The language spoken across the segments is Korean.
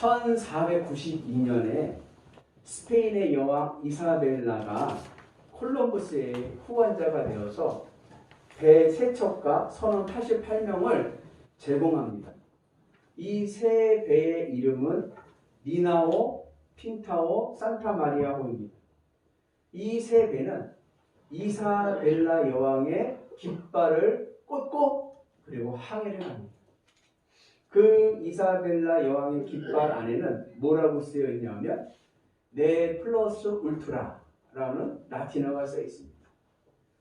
1492년에 스페인의 여왕 이사벨라가 콜럼버스의 후원자가 되어서 배 3척과 선원 88명을 제공합니다. 이 세 배의 이름은 니나오, 핀타오, 산타마리아호입니다. 이 세 배는 이사벨라 여왕의 깃발을 꽂고 그리고 항해를 합니다. 그 이사벨라 여왕의 깃발 안에는 뭐라고 쓰여 있냐면 네 플러스 울트라라는 라틴어가 써 있습니다.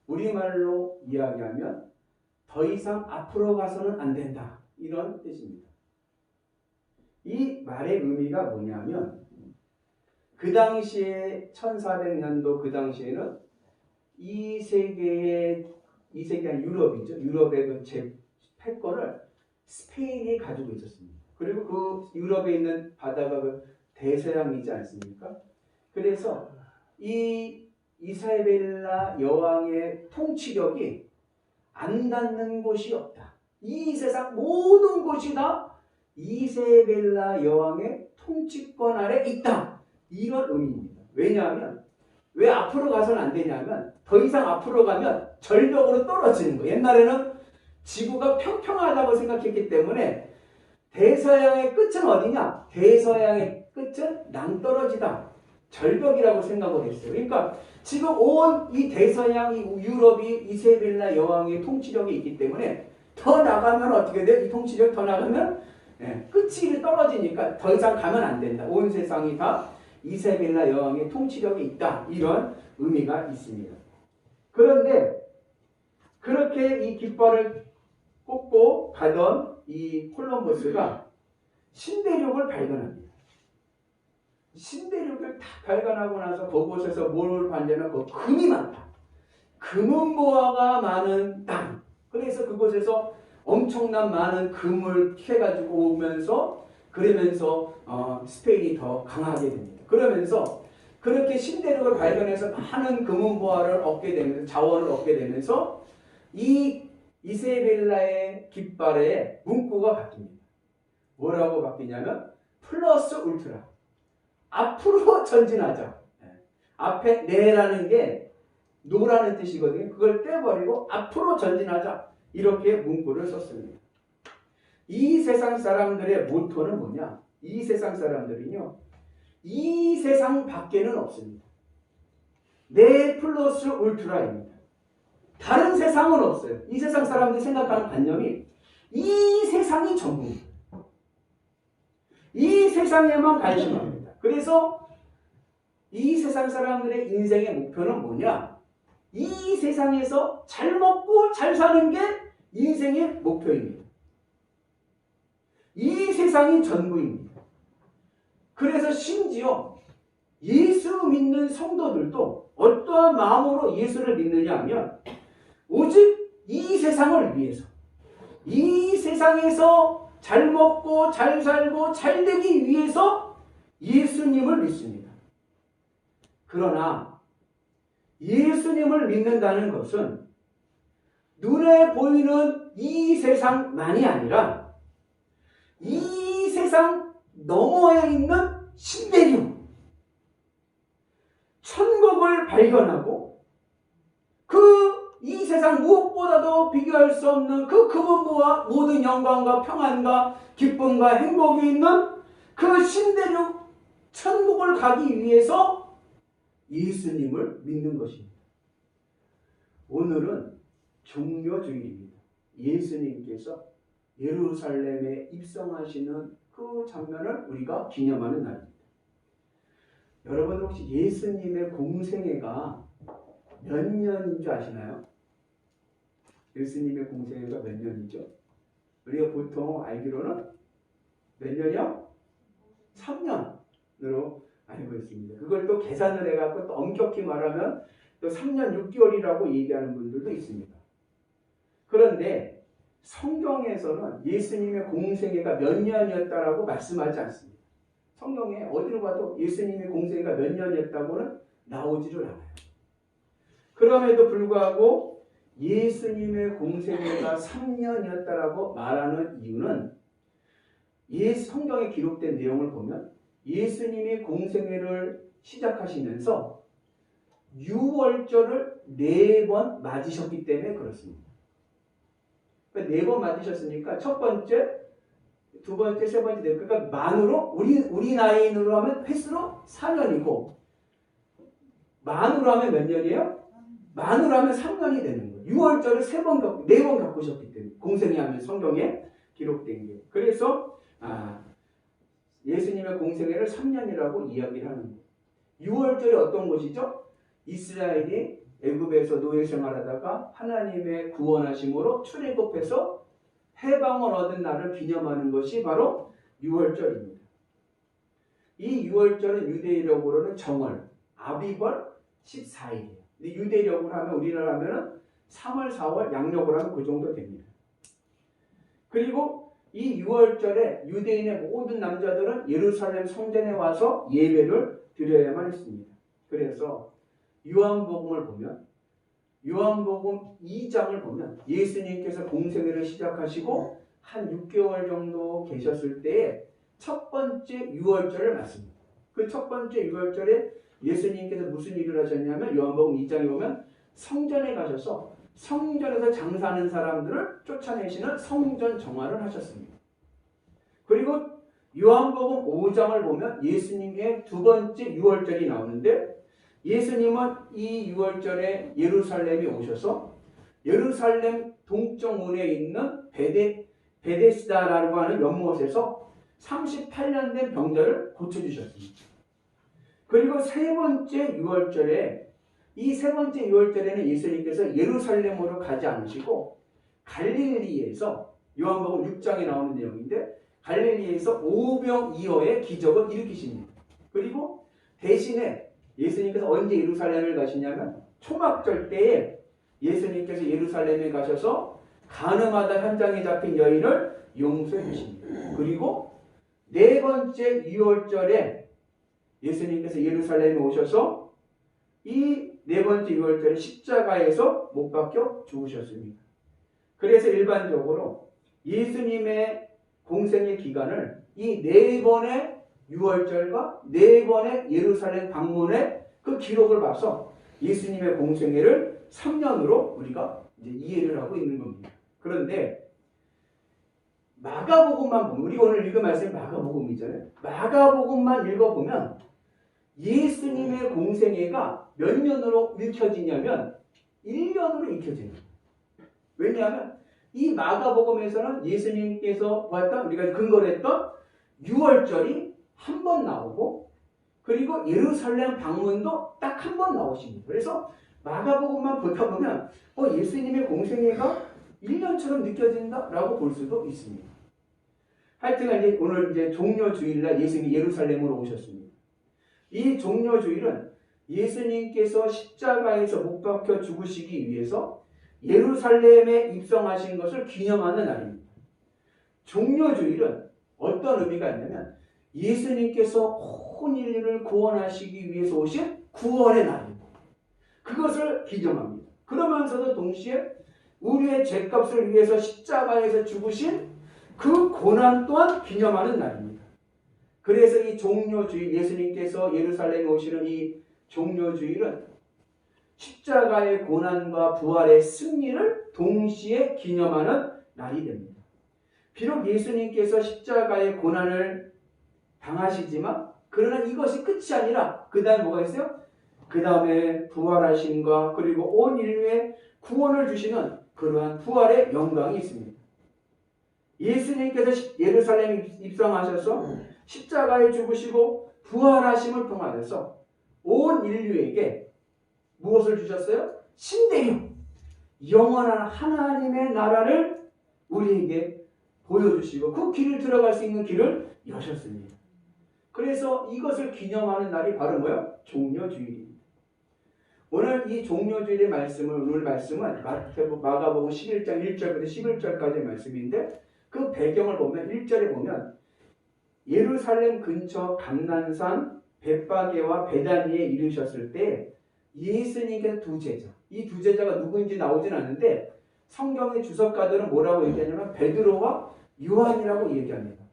우리말로 이야기하면 더 이상 앞으로 가서는 안 된다, 이런 뜻입니다. 이 말의 의미가 뭐냐면 그 당시에 1400년도 그 당시에는 이 세계의 유럽이죠. 유럽의 그 패권을 스페인이 가지고 있었습니다. 그리고 그 유럽에 있는 바다가 그 대서양이지 않습니까? 그래서 이 이사벨라 여왕의 통치력이 안 닿는 곳이 없다. 이 세상 모든 곳이 다 이사벨라 여왕의 통치권 아래 있다, 이런 의미입니다. 왜냐하면 왜 앞으로 가서는 안 되냐면 더 이상 앞으로 가면 절벽으로 떨어지는 거예요. 옛날에는 지구가 평평하다고 생각했기 때문에 대서양의 끝은 어디냐? 대서양의 끝은 낭떠러지다, 절벽이라고 생각을 했어요. 그러니까 지금 온 이 대서양, 이 유럽이 이사벨라 여왕의 통치력이 있기 때문에 더 나가면 어떻게 돼요? 이 통치력 더 나가면 끝이 떨어지니까 더 이상 가면 안 된다. 온 세상이 다 이사벨라 여왕의 통치력이 있다, 이런 의미가 있습니다. 그런데 그렇게 이 깃발을 꽂고 가던 이 콜럼버스가 신대륙을 발견합니다. 신대륙을 다 발견하고 나서 그곳에서 뭘 봤냐면 그 금이 많다. 금은보화가 많은 땅. 그래서 그곳에서 엄청난 많은 금을 캐가지고 오면서 그러면서 스페인이 더 강하게 됩니다. 그러면서 그렇게 신대륙을 발견해서 많은 금은보화를 얻게 되면서 자원을 얻게 되면서 이 이사벨라의 깃발에 문구가 바뀝니다. 뭐라고 바뀌냐면 플러스 울트라, 앞으로 전진하자. 앞에 네라는 게 노라는 뜻이거든요. 그걸 떼버리고 앞으로 전진하자, 이렇게 문구를 썼습니다. 이 세상 사람들의 모토는 뭐냐? 이 세상 사람들은요, 이 세상 밖에는 없습니다. 네 플러스 울트라입니다. 다른 세상은 없어요. 이 세상 사람들이 생각하는 관념이 이 세상이 전부입니다. 이 세상에만 관심합니다. 그래서 이 세상 사람들의 인생의 목표는 뭐냐? 이 세상에서 잘 먹고 잘 사는 게 인생의 목표입니다. 이 세상이 전부입니다. 그래서 심지어 예수 믿는 성도들도 어떠한 마음으로 예수를 믿느냐 하면 오직 이 세상을 위해서, 이 세상에서 잘 먹고 잘 살고 잘 되기 위해서 예수님을 믿습니다. 그러나 예수님을 믿는다는 것은 눈에 보이는 이 세상만이 아니라 이 세상 너머에 있는 신대륙, 천국을 발견하고 그 이 세상 무엇보다도 비교할 수 없는 그 금은보화, 모든 영광과 평안과 기쁨과 행복이 있는 그 신대륙 천국을 가기 위해서 예수님을 믿는 것입니다. 오늘은 종려주일입니다. 예수님께서 예루살렘에 입성하시는 그 장면을 우리가 기념하는 날입니다. 여러분 혹시 예수님의 공생애가 몇 년인 줄 아시나요? 예수님의 공생애가 몇 년이죠? 우리가 보통 알기로는 몇 년이요? 3년으로 알고 있습니다. 그걸 또 계산을 해갖고 또 엄격히 말하면 또 3년 6개월이라고 얘기하는 분들도 있습니다. 그런데 성경에서는 예수님의 공생애가 몇 년이었다라고 말씀하지 않습니다. 성경에 어디로 봐도 예수님의 공생애가 몇 년이었다고는 나오지를 않아요. 그럼에도 불구하고 예수님의 공생애가 3년이었다라고 말하는 이유는 성경에 기록된 내용을 보면 예수님이 공생애를 시작하시면서 유월절을 4번 맞으셨기 때문에 그렇습니다. 4번 맞으셨으니까 첫 번째, 두 번째, 세 번째, 그러니까 만으로 우리 나이로 하면 횟수로 4년이고 만으로 하면 몇 년이에요? 만으로 하면 3년이 되는 거예요. 6월절을 4번 겪으셨기 때문에 공생이 하면 성경에 기록된 게. 그래서 예수님의 공생애를 3년이라고 이야기를 하는 거예요. 6월절이 어떤 것이죠? 이스라엘이 애굽에서 노예 생활하다가 하나님의 구원하심으로 출애굽해서 해방을 얻은 날을 기념하는 것이 바로 6월절입니다. 이 6월절은 유대인력으로는 정월, 아비벌 14일이에요. 근데 유대력으로 하면 우리나라 하면은 3월, 4월, 양력으로 하면 그 정도 됩니다. 그리고 이 6월절에 유대인의 모든 남자들은 예루살렘 성전에 와서 예배를 드려야만 했습니다. 그래서 요한복음을 보면 요한복음 2장을 보면 예수님께서 공생애를 시작하시고 한 6개월 정도 계셨을 때에 첫 번째 6월절을 맞습니다. 그 첫 번째 6월절에 예수님께서 무슨 일을 하셨냐면 요한복음 2장에 보면 성전에 가셔서 성전에서 장사하는 사람들을 쫓아내시는 성전 정화를 하셨습니다. 그리고 요한복음 5장을 보면 예수님의 두 번째 6월절이 나오는데 예수님은 이 6월절에 예루살렘에 오셔서 예루살렘 동쪽문에 있는 베데스다라고 하는 연못에서 38년 된 병자를 고쳐주셨습니다. 그리고 세 번째 6월절에 이 세 번째 6월절에는 예수님께서 예루살렘으로 가지 않으시고 갈릴리에서 요한복음 6장에 나오는 내용인데 갈릴리에서 오병이어의 기적을 일으키십니다. 그리고 대신에 예수님께서 언제 예루살렘을 가시냐면 초막절 때에 예수님께서 예루살렘에 가셔서 간음하다 현장에 잡힌 여인을 용서해 주십니다. 그리고 네 번째 6월절에 예수님께서 예루살렘에 오셔서 이 네 번째 6월절에 십자가에서 못 박혀 죽으셨습니다. 그래서 일반적으로 예수님의 공생의 기간을 이 네 번의 6월절과 네 번의 예루살렘 방문의 그 기록을 봐서 예수님의 공생애를 3년으로 우리가 이제 이해를 하고 있는 겁니다. 그런데 마가복음만 보면, 우리 오늘 읽은 말씀이 마가복음이잖아요. 마가복음만 읽어보면 예수님의 공생애가 몇 년으로 읽혀지냐면 1년으로 읽혀집니다. 왜냐하면 이 마가복음에서는 예수님께서 보았던, 우리가 근거를 했던 6월절이 한 번 나오고 그리고 예루살렘 방문도 딱 한 번 나오십니다. 그래서 마가복음만 보다 보면 예수님의 공생애가 1년처럼 느껴진다라고 볼 수도 있습니다. 하여튼 이제 오늘 이제 종려주일날 예수님이 예루살렘으로 오셨습니다. 이 종려주일은 예수님께서 십자가에서 못 박혀 죽으시기 위해서 예루살렘에 입성하신 것을 기념하는 날입니다. 종려주일은 어떤 의미가 있냐면 예수님께서 온 인류를 구원하시기 위해서 오신 구원의 날입니다. 그것을 기념합니다. 그러면서도 동시에 우리의 죄값을 위해서 십자가에서 죽으신 그 고난 또한 기념하는 날입니다. 그래서 이 종려주일, 예수님께서 예루살렘에 오시는 이 종려주일은 십자가의 고난과 부활의 승리를 동시에 기념하는 날이 됩니다. 비록 예수님께서 십자가의 고난을 당하시지만 그러나 이것이 끝이 아니라 그 다음에 뭐가 있어요? 그 다음에 부활하심과 그리고 온 인류에 구원을 주시는 그러한 부활의 영광이 있습니다. 예수님께서 예루살렘에 입성하셔서 십자가에 죽으시고 부활하심을 통하여서 온 인류에게 무엇을 주셨어요? 신대요. 영원한 하나님의 나라를 우리에게 보여주시고 그 길을 들어갈 수 있는 길을 여셨습니다. 그래서 이것을 기념하는 날이 바로 뭐예요? 종려주일입니다. 오늘 이 종려주일의 오늘 말씀은 마가복음 11장 1절부터 11절까지의 말씀인데 그 배경을 보면 1절에 보면 예루살렘 근처 감난산 벳바게와 베다니에 이르셨을 때 예수님께서 두 제자, 이 두 제자가 누구인지 나오진 않는데 성경의 주석가들은 뭐라고 얘기하냐면 베드로와 요한이라고 얘기합니다.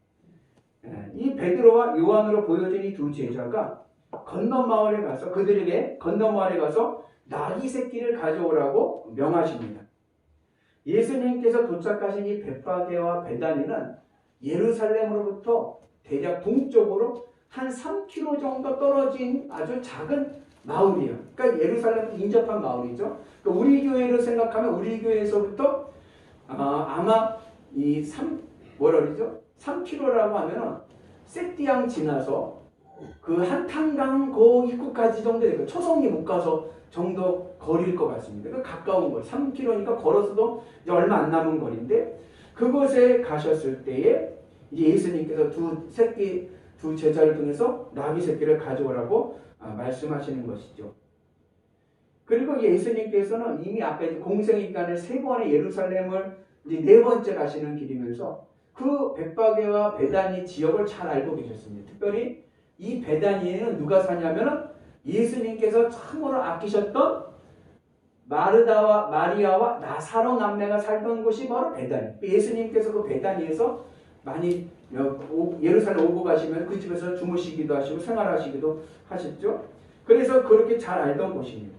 이 베드로와 요한으로 보여진 이 두 제자가 건너 마을에 가서 그들에게 건너 마을에 가서 나귀 새끼를 가져오라고 명하십니다. 예수님께서 도착하신 이 벳바게와 베다니는 예루살렘으로부터 대략 동쪽으로 한 3km 정도 떨어진 아주 작은 마을이에요. 그러니까 예루살렘 인접한 마을이죠. 그러니까 우리 교회를 생각하면 우리 교회에서부터 아마 이 3km라고 하면은 세띠양 지나서 그 한탄강 그 입구까지 정도 되고 초성리 못 가서 정도 거리일 것 같습니다. 그 가까운 거예요. 3km니까 걸어서도 이제 얼마 안 남은 거리인데 그곳에 가셨을 때에 이제 예수님께서 두 제자를 통해서 나귀 새끼를 가져오라고 말씀하시는 것이죠. 그리고 예수님께서는 이미 아까 공생의 기간에 3번의 예루살렘을 이제 4번째 가시는 길이면서 그 벳바게와 베다니 지역을 잘 알고 계셨습니다. 특별히 이 베다니에는 누가 사냐면은 예수님께서 참으로 아끼셨던 마르다와 마리아와 나사로 남매가 살던 곳이 바로 베다니. 예수님께서 그 베다니에서 많이 예루살렘 오고 가시면 그 집에서 주무시기도 하시고 생활하시기도 하셨죠. 그래서 그렇게 잘 알던 곳입니다.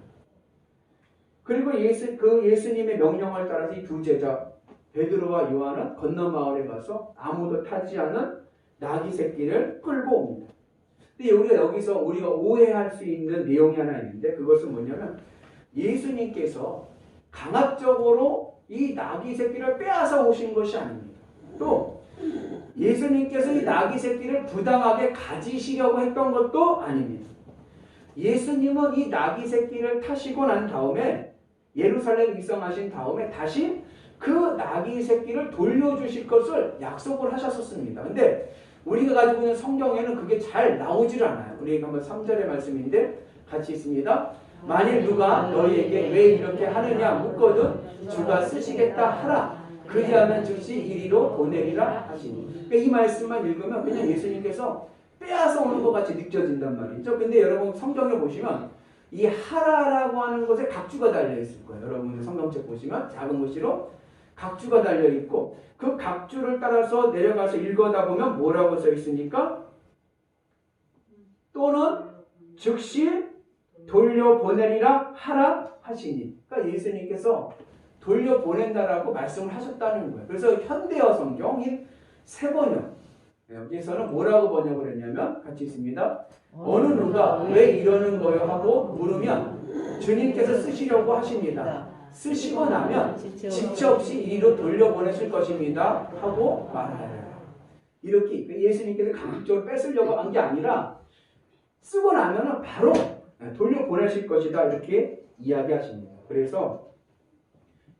그리고 예수님의 명령을 따라서 이 두 제자 베드로와 요한은 건너 마을에 가서 아무도 타지 않은 나귀 새끼를 끌고 옵니다. 근데 여기서 우리가 오해할 수 있는 내용이 하나 있는데 그것은 뭐냐면 예수님께서 강압적으로 이 나귀 새끼를 빼앗아 오신 것이 아닙니다. 또 예수님께서 이 나귀 새끼를 부당하게 가지시려고 했던 것도 아닙니다. 예수님은 이 나귀 새끼를 타시고 난 다음에 예루살렘 입성하신 다음에 다시 그 나귀 새끼를 돌려주실 것을 약속을 하셨었습니다. 근데 우리가 가지고 있는 성경에는 그게 잘 나오질 않아요. 우리 한번 3절의 말씀인데 같이 있습니다. 만일 누가 너희에게 왜 이렇게 하느냐 묻거든 주가 쓰시겠다 하라. 그리하면 즉시 이리로 보내리라 하시니. 그러니까 이 말씀만 읽으면 그냥 예수님께서 빼앗아 오는 것 같이 느껴진단 말이죠. 근데 여러분 성경에 보시면 이 하라라고 하는 것에 각주가 달려 있을 거예요. 여러분 성경책 보시면 작은 글씨로 각주가 달려 있고 그 각주를 따라서 내려가서 읽어다 보면 뭐라고 써 있습니까? 또는 즉시 돌려보내리라 하라 하시니. 그러니까 예수님께서 돌려보낸다라고 말씀을 하셨다는 거예요. 그래서 현대어 성경인 새번역 여기서는 뭐라고 번역을 했냐면 같이 있습니다. 어느 누가 왜 이러는 거요 하고 물으면 주님께서 쓰시려고 하십니다. 쓰시고 나면 지체 없이 이리로 돌려보내실 것입니다 하고 말하라. 이렇게 예수님께서 강력적으로 뺏으려고 한 게 아니라 쓰고 나면 바로 돌려보내실 것이다 이렇게 이야기하십니다. 그래서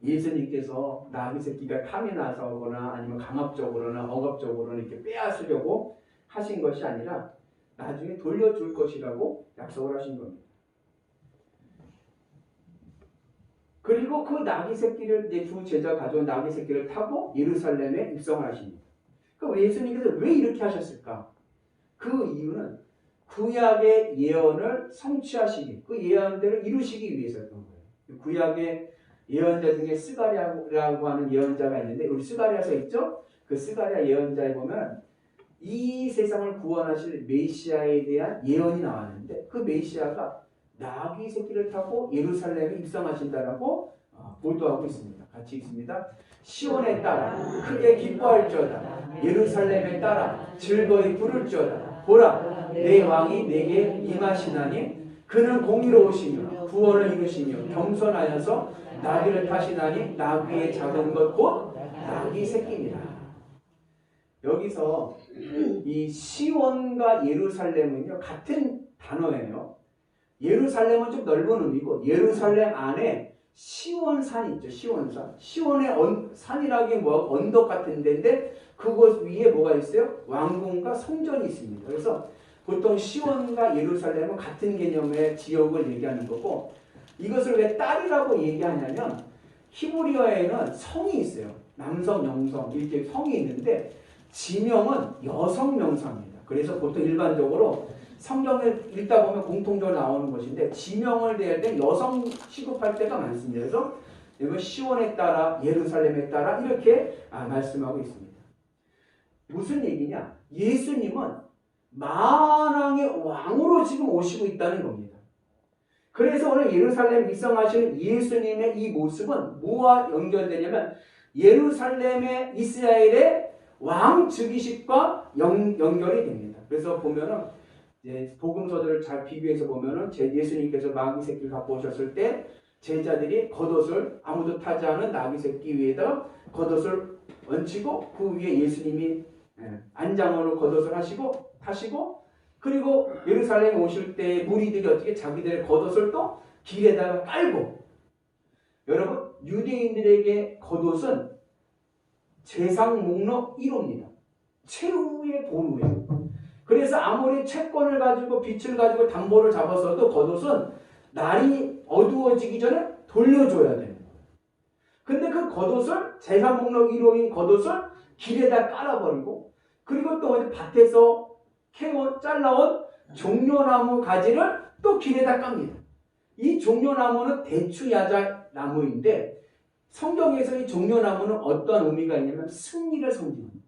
예수님께서 나귀 새끼가 탐이 나서 오거나 아니면 강압적으로나 억압적으로나 이렇게 빼앗으려고 하신 것이 아니라 나중에 돌려줄 것이라고 약속을 하신 겁니다. 그리고 그 나귀 새끼를 이제 두 제자 가져온 나귀 새끼를 타고 예루살렘에 입성을 하십니다. 그럼 예수님께서 왜 이렇게 하셨을까? 그 이유는 구약의 예언을 성취하시기, 그 예언대로 이루시기 위해서였던 거예요. 구약의 예언자 중에 스가랴라고 하는 예언자가 있는데 우리 스가랴서 있죠? 그 스가랴 예언자에 보면 이 세상을 구원하실 메시아에 대한 예언이 나왔는데 그 메시아가 나귀 새끼를 타고 예루살렘에 입성하신다라고 보도하고 있습니다. 같이 있습니다. 시온에 따라 크게 기뻐할지어다. 예루살렘에 따라 즐거이 부를지어다. 보라 내 왕이 내게 임하시나니 그는 공의로우시며 구원을 이루시며 겸손하여서 나귀를 타시나니 나귀의 작은 것 곧 나귀 새끼입니다. 여기서 이 시온과 예루살렘은요 같은 단어예요. 예루살렘은 좀 넓은 의미고 예루살렘 안에 시온산이 있죠. 시온산. 시온의 산이라기 뭐 언덕 같은 데인데 그곳 위에 뭐가 있어요? 왕궁과 성전이 있습니다. 그래서 보통 시온과 예루살렘은 같은 개념의 지역을 얘기하는 거고 이것을 왜 딸이라고 얘기하냐면 히브리어에는 성이 있어요. 남성, 여성 이렇게 성이 있는데 지명은 여성 명사입니다. 그래서 보통 일반적으로 성경을 읽다 보면 공통적으로 나오는 것인데 지명을 대할 때 여성 취급할 때가 많습니다. 그래서 이건 시온에 따라 예루살렘에 따라 이렇게 말씀하고 있습니다. 무슨 얘기냐? 예수님은 만왕의 왕으로 지금 오시고 있다는 겁니다. 그래서 오늘 예루살렘 입성하시는 예수님의 이 모습은 뭐와 연결되냐면 예루살렘의 이스라엘의 왕 즉위식과 연결이 됩니다. 그래서 보면은 이제 복음서들을 잘 비교해서 보면은 예수님께서 마귀 새끼를 갖고 오셨을 때 제자들이 겉옷을 아무도 타지 않은 나귀 새끼 위에다가 겉옷을 얹히고 그 위에 예수님이 안장으로 겉옷을 타시고 그리고 예루살렘에 오실 때 무리들이 어떻게 자기들의 겉옷을 또 길에다가 깔고 여러분 유대인들에게 겉옷은 재상 목록 1호입니다. 최후의 보루예요. 그래서 아무리 채권을 가지고 빚을 가지고 담보를 잡았어도 겉옷은 날이 어두워지기 전에 돌려줘야 됩니다. 근데 그 겉옷을 재산 목록 1호인 겉옷을 길에다 깔아버리고 그리고 또 어디 밭에서 잘라온 종려나무 가지를 또 길에다 깝니다. 이 종려나무는 대추야자 나무인데 성경에서 이 종려나무는 어떤 의미가 있냐면 승리를 상징합니다.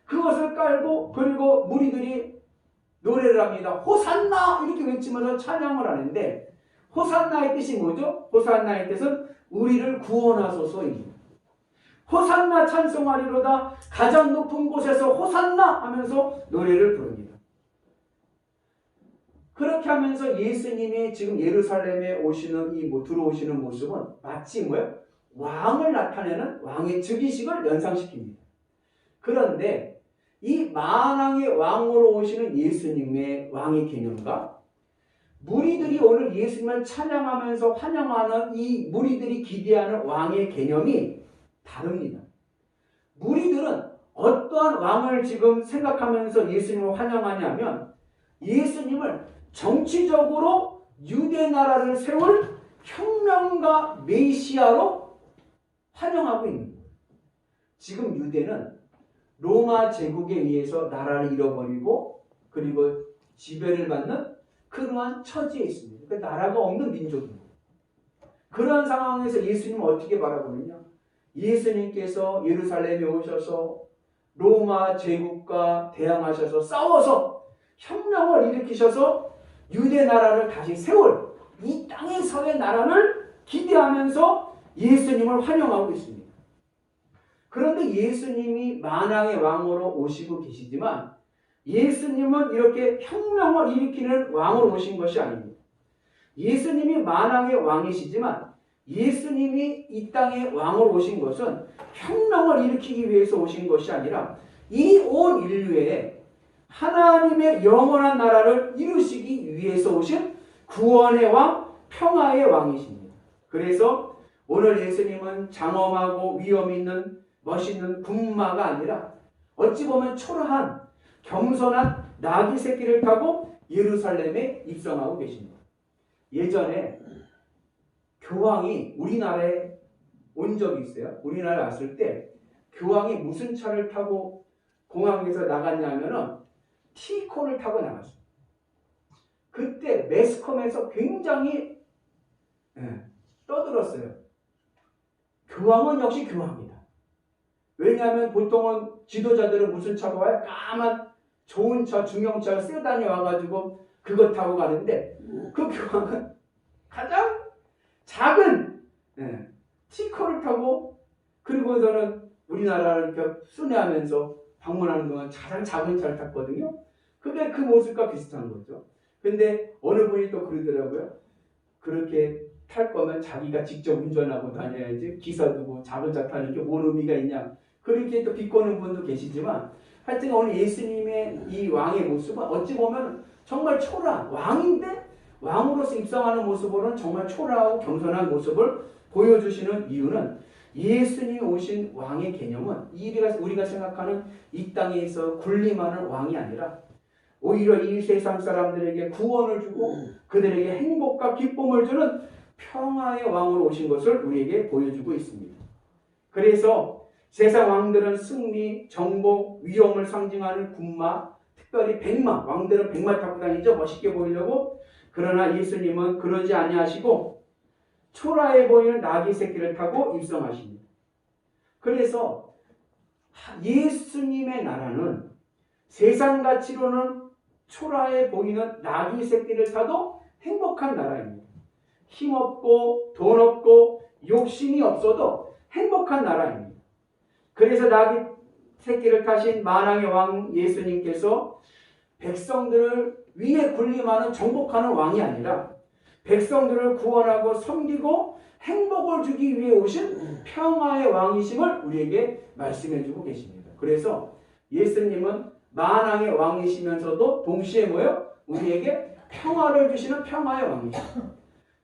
그것을 깔고 그리고 무리들이 노래를 합니다. 호산나 이렇게 외치면서 찬양을 하는데 호산나의 뜻이 뭐죠? 호산나의 뜻은 우리를 구원하소서입니다. 호산나 찬송하리로다 가장 높은 곳에서 호산나 하면서 노래를 부릅니다. 그렇게 하면서 예수님이 지금 예루살렘에 오시는 들어오시는 모습은 마치 뭐예요? 왕을 나타내는 왕의 즉위식을 연상시킵니다. 그런데 이 만왕의 왕으로 오시는 예수님의 왕의 개념과 무리들이 오늘 예수님을 찬양하면서 환영하는 이 무리들이 기대하는 왕의 개념이 다릅니다. 무리들은 어떠한 왕을 지금 생각하면서 예수님을 환영하냐면 예수님을 정치적으로 유대 나라를 세울 혁명가 메시아로 환영하고 있는 거예요. 지금 유대는 로마 제국에 의해서 나라를 잃어버리고 그리고 지배를 받는 그러한 처지에 있습니다. 그러니까 나라가 없는 민족입니다. 그러한 상황에서 예수님은 어떻게 바라보느냐? 예수님께서 예루살렘에 오셔서 로마 제국과 대항하셔서 싸워서 혁명을 일으키셔서 유대 나라를 다시 세울 이 땅에서의 나라를 기대하면서 예수님을 환영하고 있습니다. 그런데 예수님이 만왕의 왕으로 오시고 계시지만 예수님은 이렇게 혁명을 일으키는 왕으로 오신 것이 아닙니다. 예수님이 만왕의 왕이시지만 예수님이 이 땅에 왕으로 오신 것은 혁명을 일으키기 위해서 오신 것이 아니라 이 온 인류에 하나님의 영원한 나라를 이루시기 위해서 오신 구원의 왕, 평화의 왕이십니다. 그래서 오늘 예수님은 장엄하고 위험 있는 멋있는 군마가 아니라 어찌 보면 초라한 겸손한 나귀 새끼를 타고 예루살렘에 입성하고 계십니다. 예전에 교황이 우리나라에 온 적이 있어요. 우리나라에 왔을 때 교황이 무슨 차를 타고 공항에서 나갔냐면은 티코를 타고 나갔어요. 그때 매스컴에서 굉장히 떠들었어요. 교황은 역시 교황이다. 왜냐하면 보통은 지도자들은 무슨 차가 와요? 까만 좋은 차, 중형차, 세단이 와가지고 그것 타고 가는데 그 교황은 가장 작은 티코를 타고 그리고서는 우리나라를 이렇게 순회하면서 방문하는 동안 가장 작은 차를 탔거든요. 그게 그 모습과 비슷한 거죠. 근데 어느 분이 또 그러더라고요. 그렇게 탈 거면 자기가 직접 운전하고 다녀야지 기사 두고 작은 차 타는 게 뭔 의미가 있냐. 그렇게 또 비꼬는 분도 계시지만 하여튼 오늘 예수님의 이 왕의 모습은 어찌 보면 정말 초라한 왕인데 왕으로서 입성하는 모습으로는 정말 초라하고 겸손한 모습을 보여주시는 이유는 예수님이 오신 왕의 개념은 우리가 생각하는 이 땅에서 군림하는 왕이 아니라 오히려 이 세상 사람들에게 구원을 주고 그들에게 행복과 기쁨을 주는 평화의 왕으로 오신 것을 우리에게 보여주고 있습니다. 그래서 세상 왕들은 승리, 정복, 위엄을 상징하는 군마, 특별히 백마, 왕들은 백마 타고 다니죠. 멋있게 보이려고. 그러나 예수님은 그러지 아니하시고 초라해 보이는 나귀 새끼를 타고 입성하십니다. 그래서 예수님의 나라는 세상 가치로는 초라해 보이는 나귀 새끼를 타도 행복한 나라입니다. 힘없고 돈 없고 욕심이 없어도 행복한 나라입니다. 그래서 나귀 새끼를 타신 만왕의 왕 예수님께서 백성들을 위에 군림하는 정복하는 왕이 아니라 백성들을 구원하고 섬기고 행복을 주기 위해 오신 평화의 왕이심을 우리에게 말씀해 주고 계십니다. 그래서 예수님은 만왕의 왕이시면서도 동시에 뭐예요? 우리에게 평화를 주시는 평화의 왕이십니다.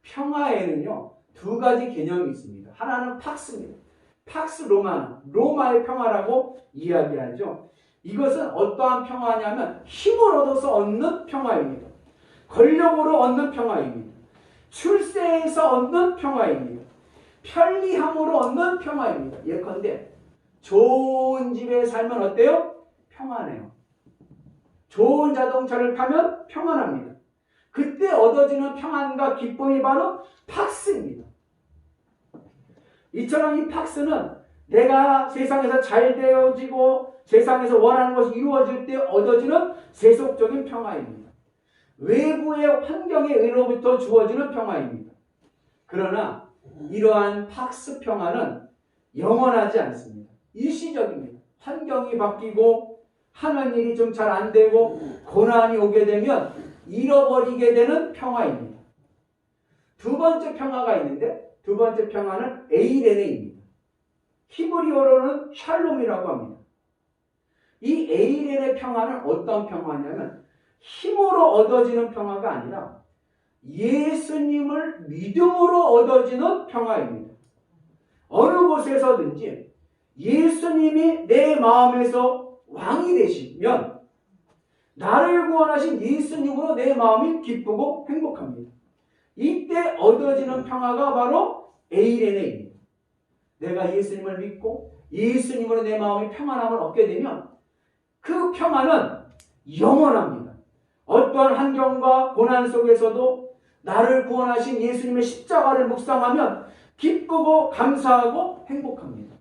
평화에는요, 두 가지 개념이 있습니다. 하나는 팍스입니다. 팍스 로마나, 로마의 평화라고 이야기하죠. 이것은 어떠한 평화냐면 힘을 얻어서 얻는 평화입니다. 권력으로 얻는 평화입니다. 출세에서 얻는 평화입니다. 편리함으로 얻는 평화입니다. 예컨대 좋은 집에 살면 어때요? 평안해요. 좋은 자동차를 타면 평안합니다. 그때 얻어지는 평안과 기쁨이 바로 팍스입니다. 이처럼 이 팍스는 내가 세상에서 잘 되어지고 세상에서 원하는 것이 이루어질 때 얻어지는 세속적인 평화입니다. 외부의 환경에 의로부터 주어지는 평화입니다. 그러나 이러한 팍스 평화는 영원하지 않습니다. 일시적입니다. 환경이 바뀌고 하는 일이 좀 잘 안 되고 고난이 오게 되면 잃어버리게 되는 평화입니다. 두 번째 평화가 있는데 두 번째 평화는 에이레네입니다. 히브리어로는 샬롬이라고 합니다. 이 에이레네 평화는 어떤 평화냐면 힘으로 얻어지는 평화가 아니라 예수님을 믿음으로 얻어지는 평화입니다. 어느 곳에서든지 예수님이 내 마음에서 왕이 되시면 나를 구원하신 예수님으로 내 마음이 기쁘고 행복합니다. 이때 얻어지는 평화가 바로 에이레네입니다. 내가 예수님을 믿고 예수님으로 내 마음이 평안함을 얻게 되면 그 평화는 영원합니다. 어떠한 환경과 고난 속에서도 나를 구원하신 예수님의 십자가를 묵상하면 기쁘고 감사하고 행복합니다.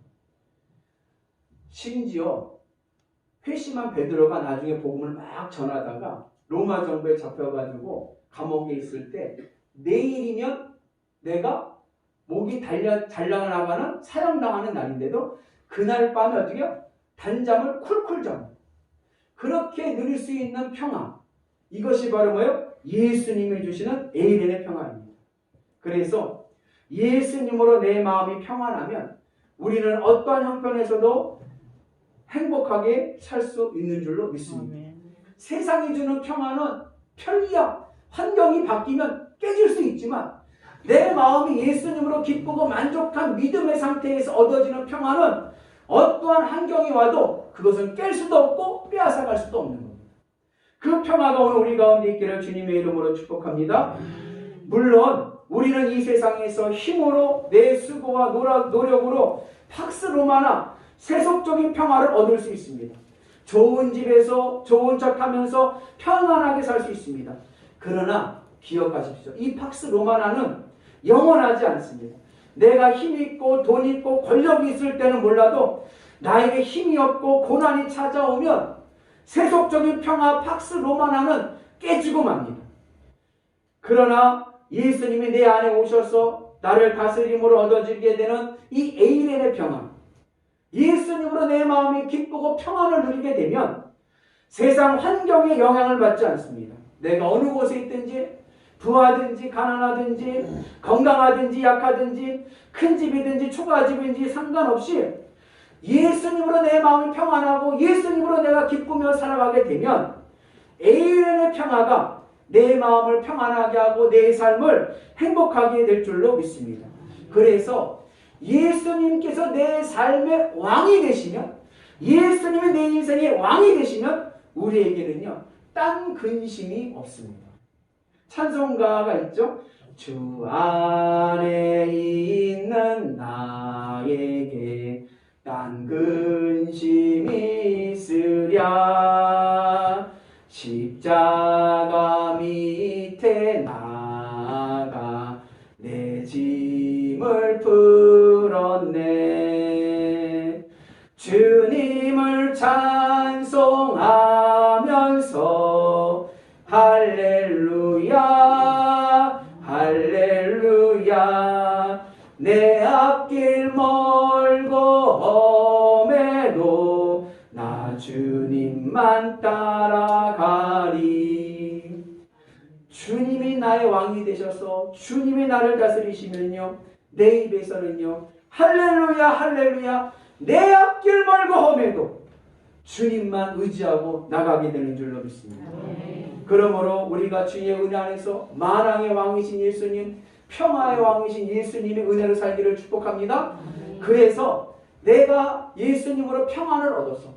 심지어 회심한 베드로가 나중에 복음을 막 전하다가 로마 정부에 잡혀가지고 감옥에 있을 때 내일이면 내가 목이 잘려나가는 사형당하는 날인데도 그날 밤에 어떻게 해요? 단잠을 쿨쿨 잡니다. 그렇게 누릴 수 있는 평화, 이것이 바로 뭐예요? 예수님이 주시는 에이렌의 평화입니다. 그래서 예수님으로 내 마음이 평안하면 우리는 어떠한 형편에서도 행복하게 살 수 있는 줄로 믿습니다. 세상이 주는 평화는 편리함, 환경이 바뀌면 깨질 수 있지만 내 마음이 예수님으로 기쁘고 만족한 믿음의 상태에서 얻어지는 평화는 어떠한 환경이 와도 그것은 깰 수도 없고 빼앗아갈 수도 없는 겁니다. 그 평화가 오늘 우리 가운데 있기를 주님의 이름으로 축복합니다. 물론 우리는 이 세상에서 힘으로 내 수고와 노력으로 팍스 로마나 세속적인 평화를 얻을 수 있습니다. 좋은 집에서 좋은 척 하면서 편안하게 살 수 있습니다. 그러나 기억하십시오. 이 팍스 로마나는 영원하지 않습니다. 내가 힘이 있고 돈 있고 권력이 있을 때는 몰라도 나에게 힘이 없고 고난이 찾아오면 세속적인 평화 팍스 로마나는 깨지고 맙니다. 그러나 예수님이 내 안에 오셔서 나를 다스림으로 얻어지게 되는 이 에이렌의 평화, 예수님으로 내 마음이 기쁘고 평안을 누리게 되면 세상 환경에 영향을 받지 않습니다. 내가 어느 곳에 있든지 부하든지 가난하든지 건강하든지 약하든지 큰 집이든지 초가집인지 상관없이 예수님으로 내 마음이 평안하고 예수님으로 내가 기쁘며 살아가게 되면 에이렌의 평화가 내 마음을 평안하게 하고 내 삶을 행복하게 될 줄로 믿습니다. 그래서 예수님께서 내 삶의 왕이 되시면, 예수님이 내 인생의 왕이 되시면 우리에게는요 딴 근심이 없습니다. 찬송가가 있죠. 주 안에 있는 나에게 딴 근심이 있으랴. 십자가 밑에 나가 내 짐을 풀었네. 주님을 주를 찬송하면서 할렐루야 할렐루야 내 앞길 멀고 험해도 나 주님만 따라가리. 주님이 나의 왕이 되셔서 주님이 나를 다스리시면요 내 입에서는요 할렐루야 할렐루야 내 앞길 멀고 험해도 주님만 의지하고 나가게 되는 줄로 믿습니다. 그러므로 우리가 주의 은혜 안에서 만왕의 왕이신 예수님, 평화의 왕이신 예수님의 은혜로 살기를 축복합니다. 그래서 내가 예수님으로 평안을 얻어서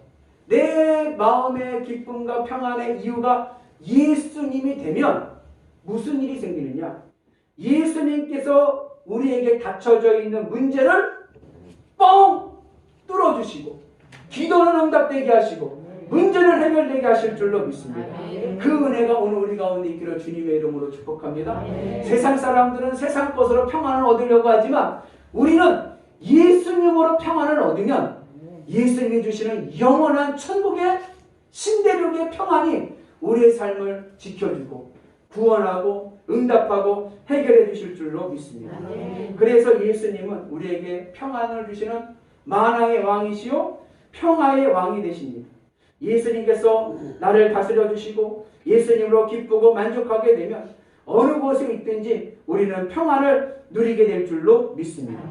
내 마음의 기쁨과 평안의 이유가 예수님이 되면 무슨 일이 생기느냐? 예수님께서 우리에게 닫혀져 있는 문제를 뻥 뚫어주시고 기도는 응답되게 하시고 문제는 해결되게 하실 줄로 믿습니다. 그 은혜가 오늘 우리 가운데 있기를 주님의 이름으로 축복합니다. 세상 사람들은 세상 것으로 평안을 얻으려고 하지만 우리는 예수님으로 평안을 얻으면 예수님이 주시는 영원한 천국의 신대륙의 평안이 우리의 삶을 지켜주고 구원하고 응답하고 해결해 주실 줄로 믿습니다. 그래서 예수님은 우리에게 평안을 주시는 만왕의 왕이시요 평화의 왕이 되십니다. 예수님께서 나를 다스려 주시고 예수님으로 기쁘고 만족하게 되면 어느 곳에 있든지 우리는 평안을 누리게 될 줄로 믿습니다.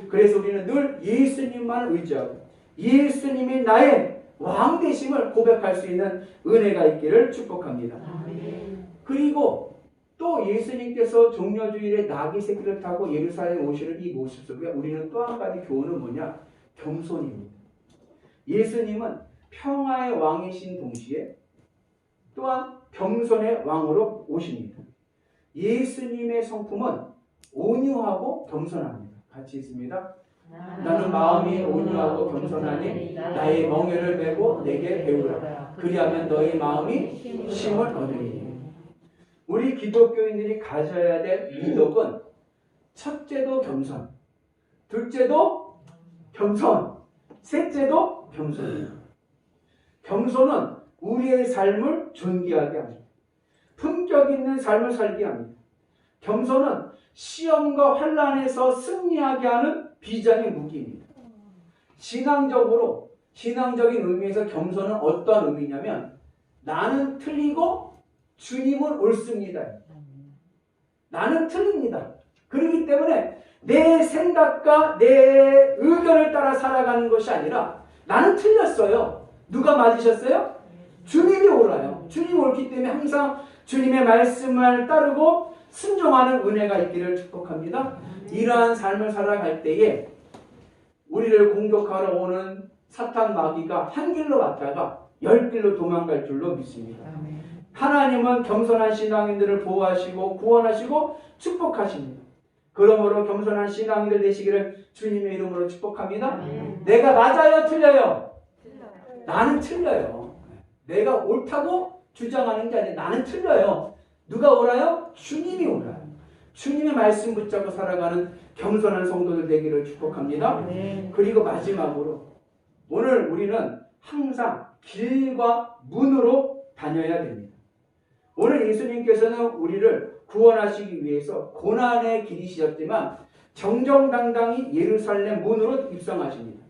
그래서 우리는 늘 예수님만 의지하고 예수님이 나의 왕 되심을 고백할 수 있는 은혜가 있기를 축복합니다. 그리고 또 예수님께서 종려주일에 나귀 새끼를 타고 예루살렘에 오시는 이 모습 속에 우리는 또 한 가지 교훈은 뭐냐? 겸손입니다. 예수님은 평화의 왕이신 동시에 또한 겸손의 왕으로 오십니다. 예수님의 성품은 온유하고 겸손합니다. 같이 있습니다. 나는 마음이 온유하고 겸손하니 나의 멍에를 메고 내게 배우라. 그리하면 너의 마음이 힘을 얻으리니. 우리 기독교인들이 가져야 될 미덕은 첫째도 겸손, 둘째도 겸손, 셋째도 겸손입니다. 겸손은 우리의 삶을 존귀하게 합니다. 품격 있는 삶을 살게 합니다. 겸손은 시험과 환난에서 승리하게 하는 비장의 무기입니다. 신앙적인 의미에서 겸손은 어떤 의미냐면 나는 틀리고 주님은 옳습니다. 나는 틀립니다. 그렇기 때문에 내 생각과 내 의견을 따라 살아가는 것이 아니라 나는 틀렸어요. 누가 맞으셨어요? 주님이 옳아요. 주님이 옳기 때문에 항상 주님의 말씀을 따르고 순종하는 은혜가 있기를 축복합니다. 이러한 삶을 살아갈 때에 우리를 공격하러 오는 사탄 마귀가 한 길로 왔다가 10길로 도망갈 줄로 믿습니다. 하나님은 겸손한 신앙인들을 보호하시고 구원하시고 축복하십니다. 그러므로 겸손한 신앙인들 되시기를 주님의 이름으로 축복합니다. 내가 맞아요? 틀려요? 나는 틀려요. 내가 옳다고 주장하는 게 아니라 나는 틀려요. 누가 옳아요? 주님이 옳아요. 주님의 말씀 붙잡고 살아가는 겸손한 성도들 되기를 축복합니다. 그리고 마지막으로 오늘 우리는 항상 길과 문으로 다녀야 됩니다. 오늘 예수님께서는 우리를 구원하시기 위해서 고난의 길이시었지만 정정당당히 예루살렘 문으로 입성하십니다.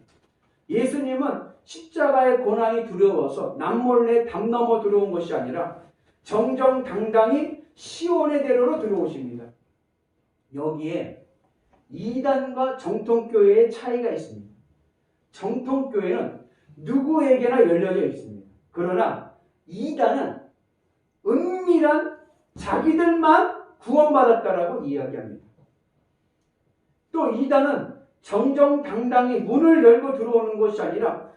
예수님은 십자가의 고난이 두려워서 남몰래 담 넘어 들어온 것이 아니라 정정당당히 시온의 대로로 들어오십니다. 여기에 이단과 정통교회의 차이가 있습니다. 정통교회는 누구에게나 열려져 있습니다. 그러나 이단은 은밀한 자기들만 구원받았다라고 이야기합니다. 또 이단은 정정당당히 문을 열고 들어오는 것이 아니라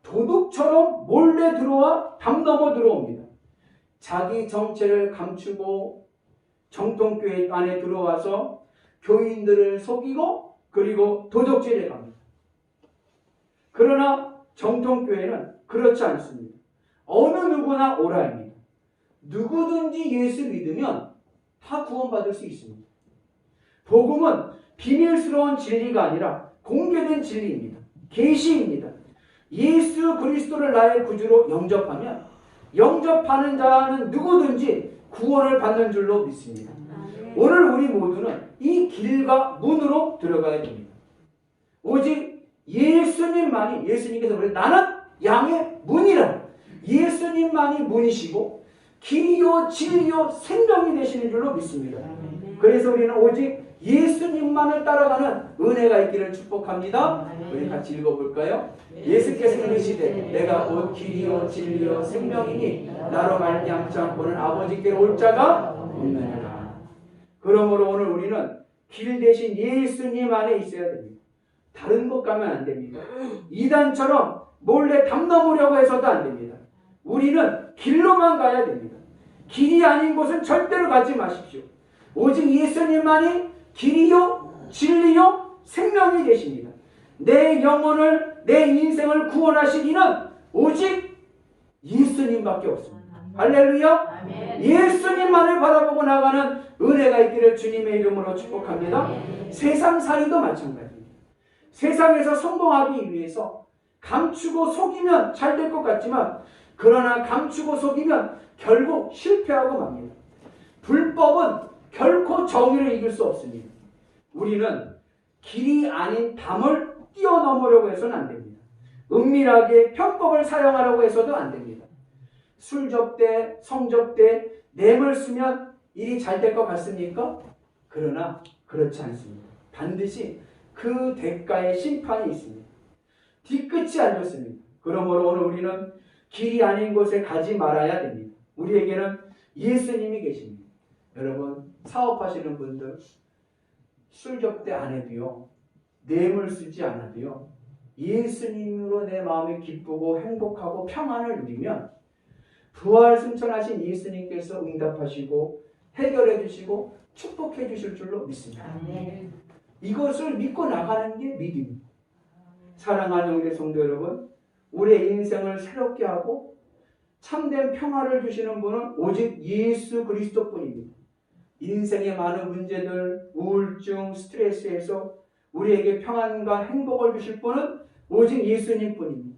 도둑처럼 몰래 들어와 담 넘어 들어옵니다. 자기 정체를 감추고 정통교회 안에 들어와서 교인들을 속이고 그리고 도적질해 갑니다. 그러나 정통교회는 그렇지 않습니다. 어느 누구나 오라입니다. 누구든지 예수 믿으면 다 구원받을 수 있습니다. 복음은 비밀스러운 진리가 아니라 공개된 진리입니다. 계시입니다. 예수 그리스도를 나의 구주로 영접하면 영접하는 자는 누구든지 구원을 받는 줄로 믿습니다. 오늘 우리 모두는 이 길과 문으로 들어가야 됩니다. 오직 예수님만이, 예수님께서 그래 나는 양의 문이라, 예수님만이 문이시고 길이요 진리요 생명이 되시는 줄로 믿습니다. 그래서 우리는 오직 예수님만을 따라가는 은혜가 있기를 축복합니다. 우리 같이 읽어볼까요? 예수께서 이르시되 내가 곧 길이요 진리요 생명이니 나로 말미암지 않고는 아버지께로 올 자가 없느니라. 그러므로 오늘 우리는 길 대신 예수님 안에 있어야 됩니다. 다른 곳 가면 안 됩니다. 이단처럼 몰래 담 넘으려고 해서도 안 됩니다. 우리는 길로만 가야 됩니다. 길이 아닌 곳은 절대로 가지 마십시오. 오직 예수님만이 길이요 진리요 생명이 되십니다. 내 영혼을, 내 인생을 구원하실 이는 오직 예수님밖에 없습니다. 할렐루야. 예수님만을 바라보고 나가는 은혜가 있기를 주님의 이름으로 축복합니다. 세상살이도 마찬가지입니다. 세상에서 성공하기 위해서 감추고 속이면 잘 될 것 같지만, 그러나 감추고 속이면 결국 실패하고 맙니다. 불법은 결코 정의를 이길 수 없습니다. 우리는 길이 아닌 담을 뛰어넘으려고 해서는 안 됩니다. 은밀하게 편법을 사용하려고 해서도 안 됩니다. 술 접대, 성 접대, 뇌물 쓰면 일이 잘 될 것 같습니까? 그러나 그렇지 않습니다. 반드시 그 대가의 심판이 있습니다. 뒤끝이 안 좋습니다. 그러므로 오늘 우리는 길이 아닌 곳에 가지 말아야 됩니다. 우리에게는 예수님이 계십니다. 여러분, 사업하시는 분들 술 접대 안 해도요, 뇌물 쓰지 않아도요, 예수님으로 내 마음이 기쁘고 행복하고 평안을 누리면 부활 승천하신 예수님께서 응답하시고 해결해 주시고 축복해 주실 줄로 믿습니다. 이것을 믿고 나가는 게 믿음입니다. 사랑하는 우리 성도 여러분, 우리의 인생을 새롭게 하고 참된 평화를 주시는 분은 오직 예수 그리스도뿐입니다. 인생의 많은 문제들, 우울증, 스트레스에서 우리에게 평안과 행복을 주실 분은 오직 예수님뿐입니다.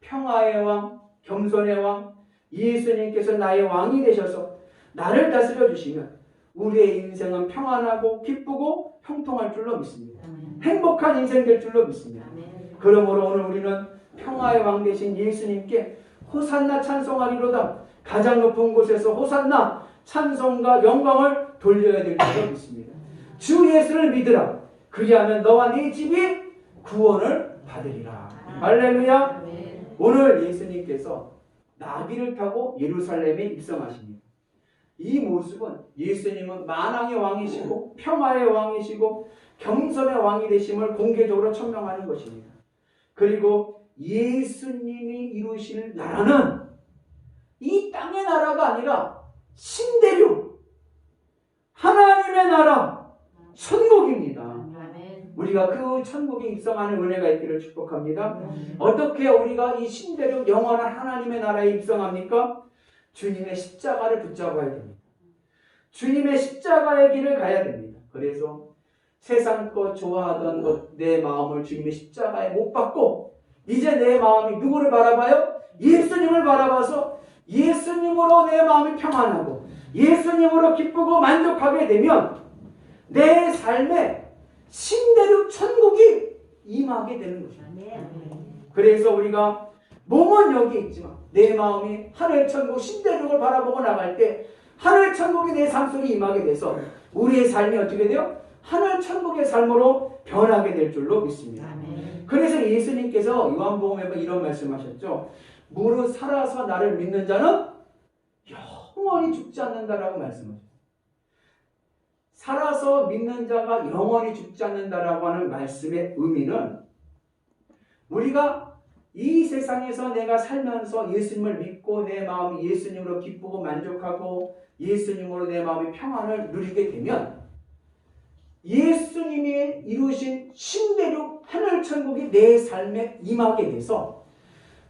평화의 왕, 겸손의 왕, 예수님께서 나의 왕이 되셔서 나를 다스려 주시면 우리의 인생은 평안하고 기쁘고 형통할 줄로 믿습니다. 행복한 인생 될 줄로 믿습니다. 그러므로 오늘 우리는 평화의 왕 되신 예수님께 호산나 찬송하리로다. 가장 높은 곳에서 호산나 찬송과 영광을 돌려야 될 줄로 믿습니다. 주 예수를 믿으라. 그리하면 너와 네 집이 구원을 받으리라. 할렐루야. 오늘 예수님께서 나귀를 타고 예루살렘에 입성하십니다. 이 모습은 예수님은 만왕의 왕이시고 평화의 왕이시고 겸손의 왕이 되심을 공개적으로 천명하는 것입니다. 그리고 예수님이 이루실 나라는 이 땅의 나라가 아니라 신대륙 하나님의 나라 천국입니다. 우리가 그 천국에 입성하는 은혜가 있기를 축복합니다. 어떻게 우리가 이 신대륙 영원한 하나님의 나라에 입성합니까? 주님의 십자가를 붙잡아야 됩니다. 주님의 십자가의 길을 가야 됩니다. 그래서 세상 것 좋아하던 것, 내 마음을 주님의 십자가에 못 박고 이제 내 마음이 누구를 바라봐요? 예수님을 바라봐서 예수님으로 내 마음이 평안하고 예수님으로 기쁘고 만족하게 되면 내 삶에 신대륙 천국이 임하게 되는 것입니다. 그래서 우리가 몸은 여기 있지만 내 마음이 하늘 천국 신대륙을 바라보고 나갈 때 하늘 천국이 내 삶 속에 임하게 돼서 우리의 삶이 어떻게 돼요? 하늘 천국의 삶으로 변하게 될 줄로 믿습니다. 그래서 예수님께서 요한복음에 이런 말씀하셨죠. 무릇 살아서 나를 믿는 자는 영원히 죽지 않는다라고 말씀하셨어요. 살아서 믿는 자가 영원히 죽지 않는다라고 하는 말씀의 의미는 우리가 이 세상에서 내가 살면서 예수님을 믿고 내 마음이 예수님으로 기쁘고 만족하고 예수님으로 내 마음의 평안을 누리게 되면 예수님이 이루신 신대륙 하늘천국이 내 삶에 임하게 돼서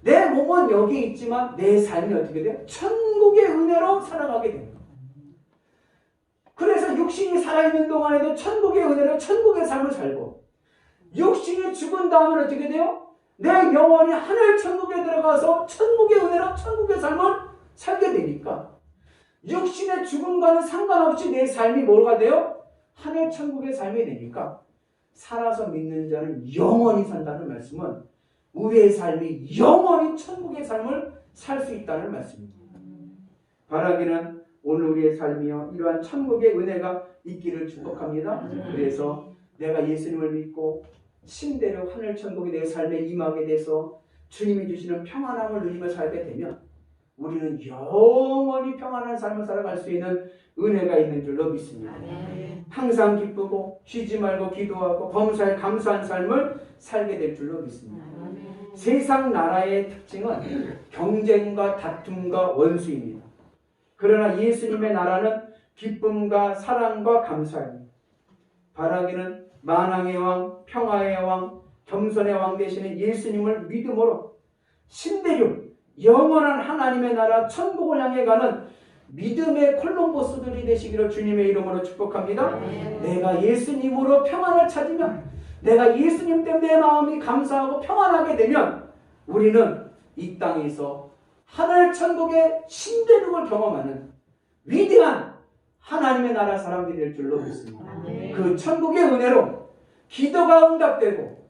내 몸은 여기 있지만 내 삶이 어떻게 돼요? 천국의 은혜로 살아가게 됩니다. 그래서 육신이 살아있는 동안에도 천국의 은혜로 천국의 삶을 살고 육신이 죽은 다음은 어떻게 돼요? 내 영혼이 하늘 천국에 들어가서 천국의 은혜로 천국의 삶을 살게 되니까 육신의 죽음과는 상관없이 내 삶이 뭐가 돼요? 하늘 천국의 삶이 되니까 살아서 믿는 자는 영원히 산다는 말씀은 우리의 삶이 영원히 천국의 삶을 살 수 있다는 말씀입니다. 바라기는 오늘 우리의 삶이요 이러한 천국의 은혜가 있기를 축복합니다. 그래서 내가 예수님을 믿고 신대로 하늘 천국이 내 삶에 임하게 돼서 주님이 주시는 평안함을 누리며 살게 되면 우리는 영원히 평안한 삶을 살아갈 수 있는 은혜가 있는 줄로 믿습니다. 항상 기쁘고 쉬지 말고 기도하고 범사에 감사한 삶을 살게 될 줄로 믿습니다. 세상 나라의 특징은 경쟁과 다툼과 원수입니다. 그러나 예수님의 나라는 기쁨과 사랑과 감사입니다. 바라기는 만왕의 왕, 평화의 왕, 겸손의 왕 되시는 예수님을 믿음으로 신대륙 영원한 하나님의 나라 천국을 향해 가는 믿음의 콜럼버스들이 되시기를 주님의 이름으로 축복합니다. 내가 예수님으로 평안을 찾으면 내가 예수님 때문에 내 마음이 감사하고 평안하게 되면 우리는 이 땅에서 하늘 천국의 신대륙을 경험하는 위대한 하나님의 나라 사람들이 될 줄로 믿습니다. 그 천국의 은혜로 기도가 응답되고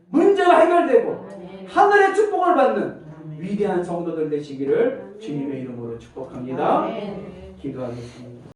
문제가 해결되고 하늘의 축복을 받는 위대한 성도들 되시기를 주님의 이름으로 축복합니다. 기도하겠습니다.